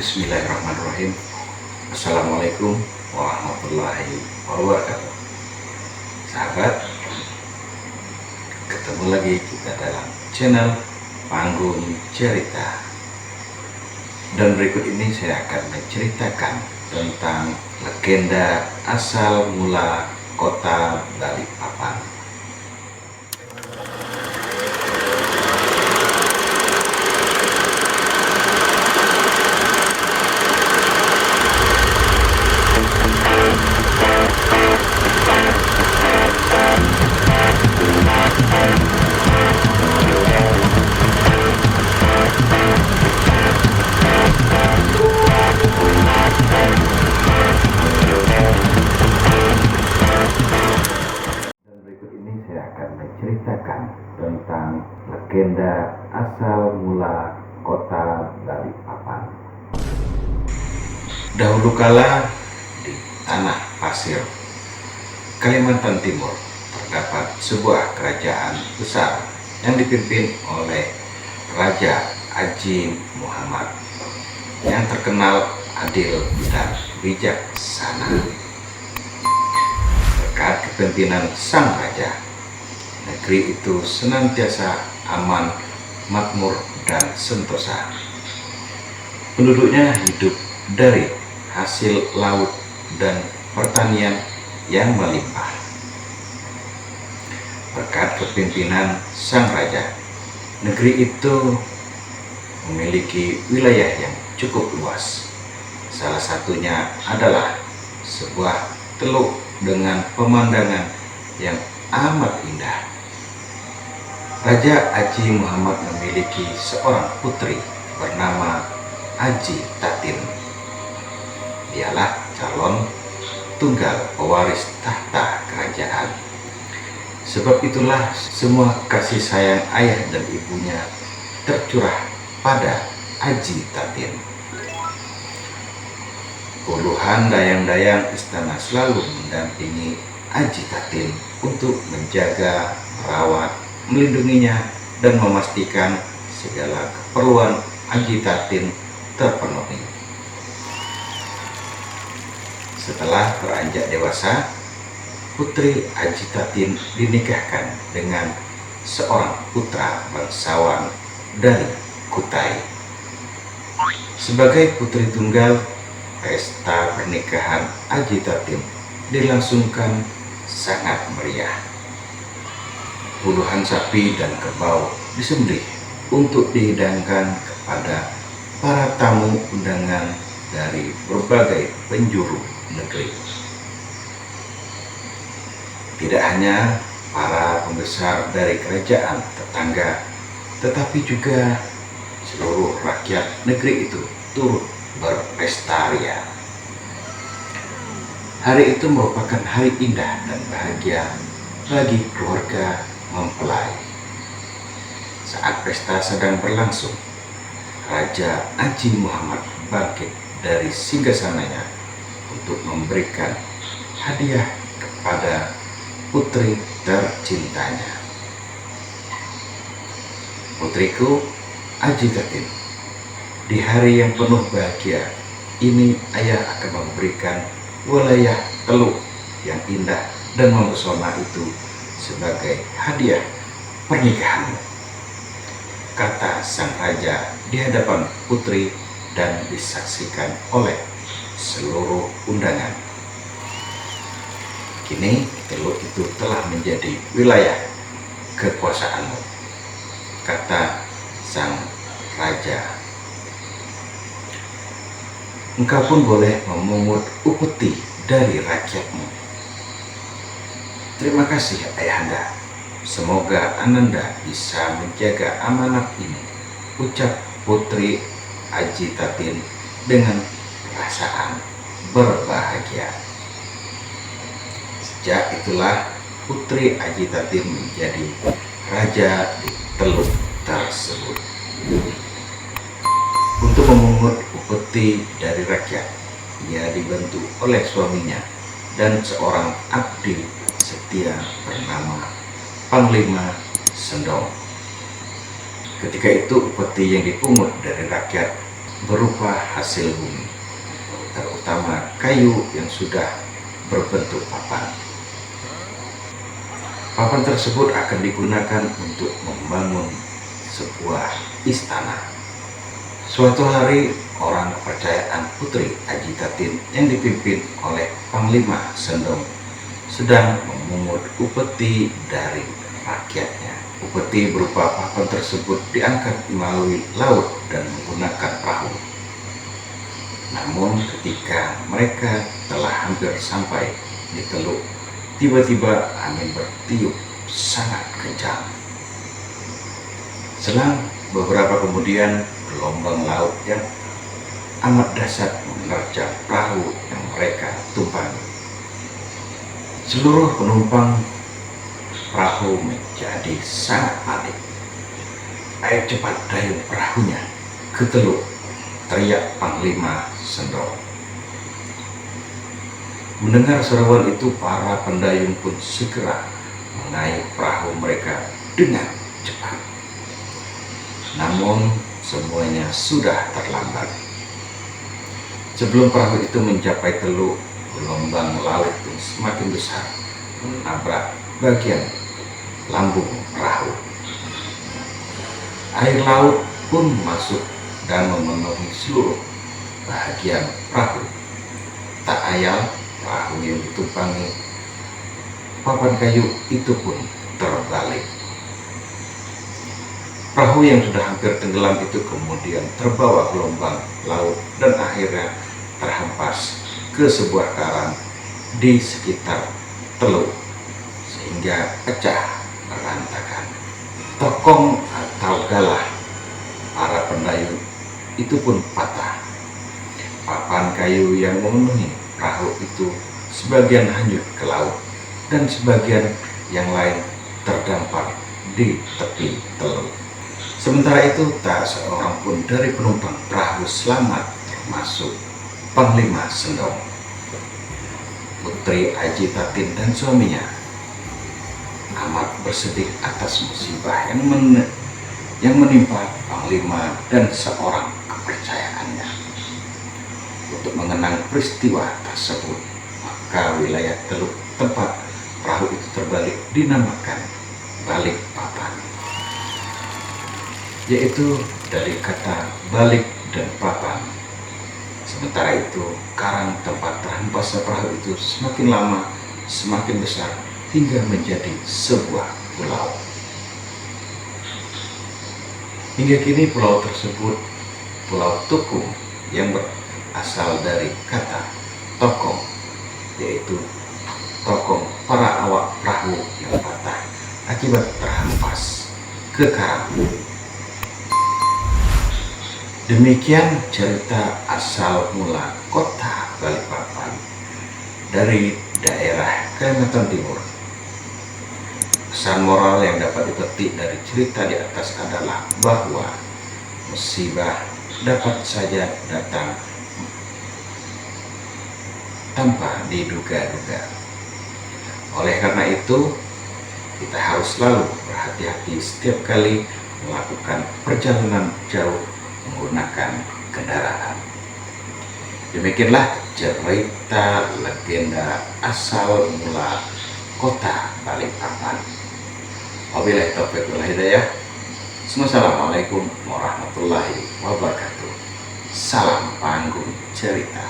Bismillahirrahmanirrahim. Assalamualaikum warahmatullahi wabarakatuh. Sahabat, ketemu lagi kita dalam channel Panggung Cerita. Dan berikut ini saya akan menceritakan tentang legenda asal mula kota Balikpapan. Menceritakan tentang legenda asal mula kota Balikpapan. Dahulu kala di tanah pasir Kalimantan Timur terdapat sebuah kerajaan besar yang dipimpin oleh Raja Aji Muhammad yang terkenal adil dan bijaksana. Berkat kepemimpinan sang raja, negeri itu senantiasa aman, makmur, dan sentosa. Penduduknya hidup dari hasil laut dan pertanian yang melimpah. Berkat kepemimpinan sang raja, negeri itu memiliki wilayah yang cukup luas. Salah satunya adalah sebuah teluk dengan pemandangan yang amat indah. Raja Aji Muhammad memiliki seorang putri bernama Aji Tatin. Dialah calon tunggal pewaris tahta kerajaan. Sebab itulah semua kasih sayang ayah dan ibunya tercurah pada Aji Tatin. Puluhan dayang-dayang istana selalu mendampingi Aji Tatin untuk menjaga, merawat, melindunginya, dan memastikan segala keperluan Aji Tatin terpenuhi. Setelah beranjak dewasa, putri Aji Tatin dinikahkan dengan seorang putra bangsawan dari Kutai. Sebagai putri tunggal, pesta pernikahan Aji Tatin dilangsungkan sangat meriah. Puluhan sapi dan kerbau disembelih untuk dihidangkan kepada para tamu undangan dari berbagai penjuru negeri. Tidak hanya para pembesar dari kerajaan tetangga, tetapi juga seluruh rakyat negeri itu turut berpesta ria. Hari itu merupakan hari indah dan bahagia bagi keluarga mempelai. Saat pesta sedang berlangsung, Raja Aji Muhammad bangkit dari singgasananya untuk memberikan hadiah kepada putri tercintanya. Putriku Aji Tatin, di hari yang penuh bahagia ini ayah akan memberikan wilayah teluk yang indah dan mempesona itu sebagai hadiah pernikahanmu, kata sang raja di hadapan putri dan disaksikan oleh seluruh undangan. Kini teluk itu telah menjadi wilayah kekuasaanmu, kata sang raja. Engkau pun boleh memungut upeti dari rakyatmu. Terima kasih ayahanda. Semoga Ananda bisa menjaga amanat ini, ucap putri Aji Tatin dengan perasaan berbahagia. Sejak itulah putri Aji Tatin menjadi raja di teluk tersebut. Untuk memungut upeti dari rakyat, ia dibantu oleh suaminya dan seorang abdi setia bernama Panglima Sendong. Ketika itu upeti yang dipungut dari rakyat berupa hasil bumi, terutama kayu yang sudah berbentuk papan. Papan tersebut akan digunakan untuk membangun sebuah istana. Suatu hari, orang kepercayaan Putri Ajitatin yang dipimpin oleh Panglima Sendong sedang memungut upeti dari rakyatnya. Upeti berupa papan tersebut diangkat melalui laut dan menggunakan perahu. Namun ketika mereka telah hampir sampai di teluk, tiba-tiba angin bertiup sangat kencang. Selang beberapa kemudian, gelombang laut yang amat dahsyat menerjang perahu yang mereka tumpangi. Seluruh penumpang perahu menjadi sangat panik. "Ayo cepat dayung perahunya ke teluk," teriak Panglima Sendong. Mendengar seruan itu, para pendayung pun segera mengayuh perahu mereka dengan cepat. Namun semuanya sudah terlambat. Sebelum perahu itu mencapai teluk, gelombang laut pun semakin besar menabrak bagian lambung perahu. Air laut pun masuk dan memenuhi seluruh bagian perahu. Tak ayal, perahu yang ditumpangi papan kayu itu pun terbalik. Perahu yang sudah hampir tenggelam itu kemudian terbawa gelombang laut dan akhirnya terhempas ke sebuah karang di sekitar teluk sehingga pecah berantakan. Tokong atau galah para pendayung itu pun patah. Papan kayu yang memenuhi perahu itu sebagian hanyut ke laut dan sebagian yang lain terdampar di tepi teluk. Sementara itu, tak seorang pun dari penumpang perahu selamat, termasuk Panglima Sendong. Putri Ajitatin dan suaminya amat bersedih atas musibah yang menimpa Panglima dan seorang kepercayaannya. Untuk mengenang peristiwa tersebut, maka wilayah teluk tempat perahu itu terbalik dinamakan Balikpapan, yaitu dari kata balik dan papan. Sementara itu, karang tempat terhempasnya perahu itu semakin lama semakin besar hingga menjadi sebuah pulau. Hingga kini pulau tersebut Pulau Tukung yang berasal dari kata tokong, yaitu tokong para awak perahu yang patah akibat terhempas ke karang. Demikian cerita asal mula kota Balikpapan dari daerah Kalimantan Timur. Pesan moral yang dapat dipetik dari cerita di atas adalah bahwa musibah dapat saja datang tanpa diduga-duga. Oleh karena itu, kita harus selalu berhati-hati setiap kali melakukan perjalanan jauh menggunakan kendaraan. Demikianlah cerita legenda asal mula kota Balikpapan. Wabillahi taufiq wal hidayah. Assalamualaikum warahmatullahi wabarakatuh. Salam panggung cerita.